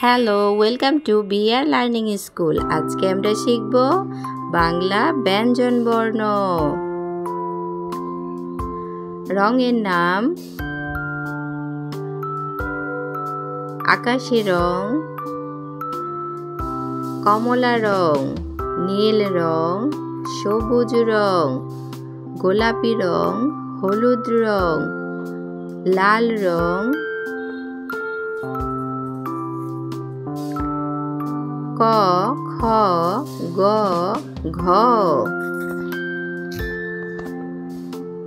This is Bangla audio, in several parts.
Hello, welcome to BR learning school. আজকে আমরা শিখব বাংলা ব্যঞ্জন বর্ণ। রঙের নাম আকাশি রং, কমলা রং, নীল রং, সবুজ রং, গোলাপি রং, হলুদ রং, লাল রং, ক, খ, গ, ঘ।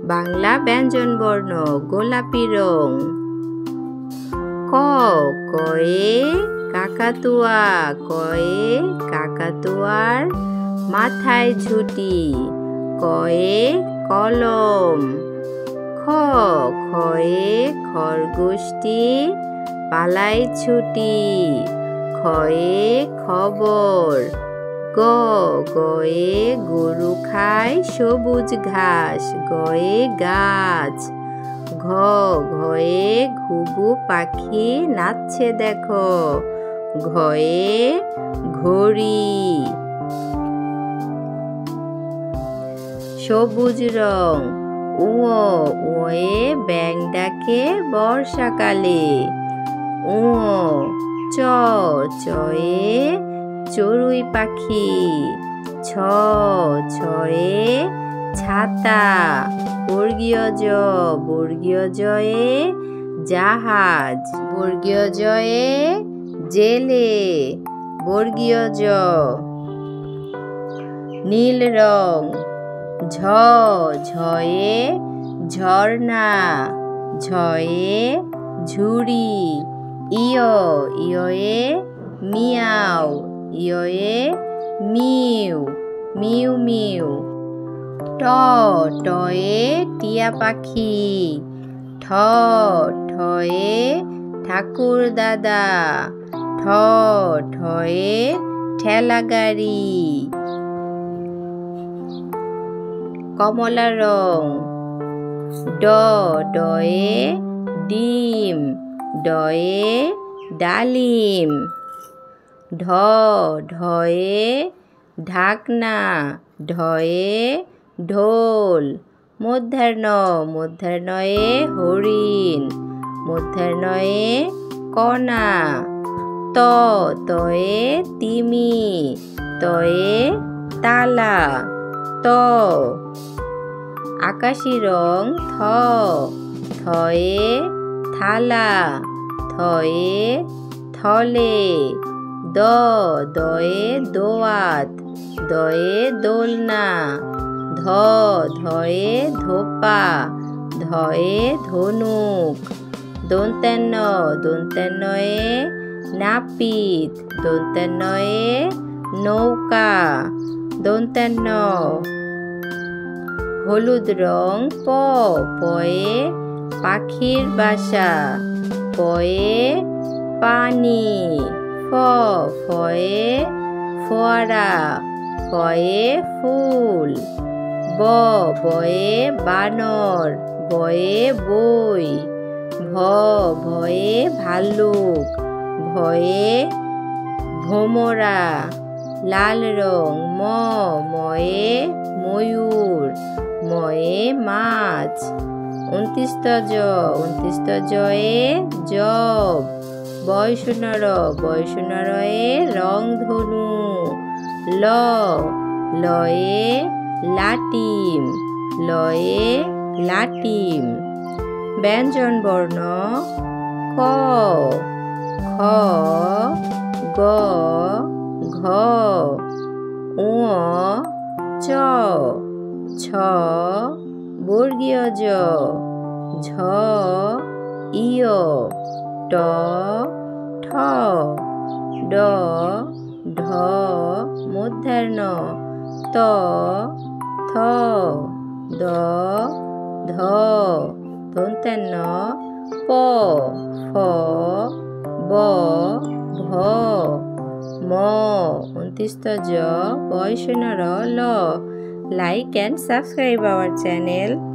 বাংলা ব্যঞ্জন বর্ণ গোলাপি রং। ক, কয়ে কাকাতুয়া, কয়ে কাকাতুয়ার মাথায় ঝুঁটি, কয়ে কলম। খ, খয়ে খরগোশটি পালায় ছুটি, খয়ে খবর। গ, গয়ে গরু খায় সবুজ ঘাস, গয়ে গাছ। ঘ, ঘয়ে ঘুঘু পাখি নাচছে দেখো, ঘয়ে ঘড়ি। সবুজ রং। উ, উয়ে ব্যাঙ ডাকে বর্ষাকালে, উ, চ, চয়ে চড়ুই পাখি। ছ, ছয়ে ছাতা। বর্গীয় জ, বর্গীয় জয়ে জাহাজ, বর্গীয় জয়ে জেলে। বর্গীয় জ। নীল রং। ঝ, ঝয়ে ঝর্ণা, ঝয়ে ঝুড়ি। ইয়, ইয়ে মিয়াও, ইয়ে মিউ, মিউ মিউ। ট, টয়ে টিয়া পাখি। ঠ, ঠয়ে ঠাকুর দাদা। ঠ, ঠয়ে ঠেলা গাড়ি। কমলা রং। ড, ডয়ে ডিম, ডয়ে ডালিম। ঢ, ঢয়ে ঢাকনা, ঢয়ে ঢোল। মূর্ধন্য, মূর্ধন্যয়ে হরিণ, মূর্ধন্যয়ে কণা। ত, তয়ে তিমি, তয়ে তালা। ত, আকাশি রং। থ, থয়ে থালা, থয়ে থলে। দ, দয়ে দোয়াত, দয়ে দোলনা। ধ, ধয়ে ধোপা, ধয়ে ধনুক। দন্ত্যান্ন, দন্ত্যান্নয়ে নাপিত, দন্ত্যান্নয়ে নৌকা। দন্ত্যান্ন। হলুদ রং। প, পয়ে পাখির বাসা, পয়ে পানি। ফ, ফয়ে ফোয়ারা, ফয়ে ফুল। ব, বয়ে বানর, বয়ে বই। ভ, ভয়ে ভাল্লুক, ভয়ে ভোমরা। লাল রং। ম, ময়ে ময়ূর, ময়ে মাছ। ২৯ জ, ২৯ জয়ে জব। বয়সুনর, বয়সুনরয়ে রংধনু। ল, লয়ে লাটিম, লয়ে লাটিম। ব্যঞ্জন বর্ণ। ক, খ, গ, ঘ, ঙ, চ, ছ। বর্গীয় জ। ঝ, ইয়। ট, ঠ। ড, ঢ। মূর্ধন্য। ত, থ। দ, ধ। দন্ত্যান্ন। প, ফ, ব, ভ। ম, ২৯ জ, বয়সুনর ল। Like and subscribe our channel.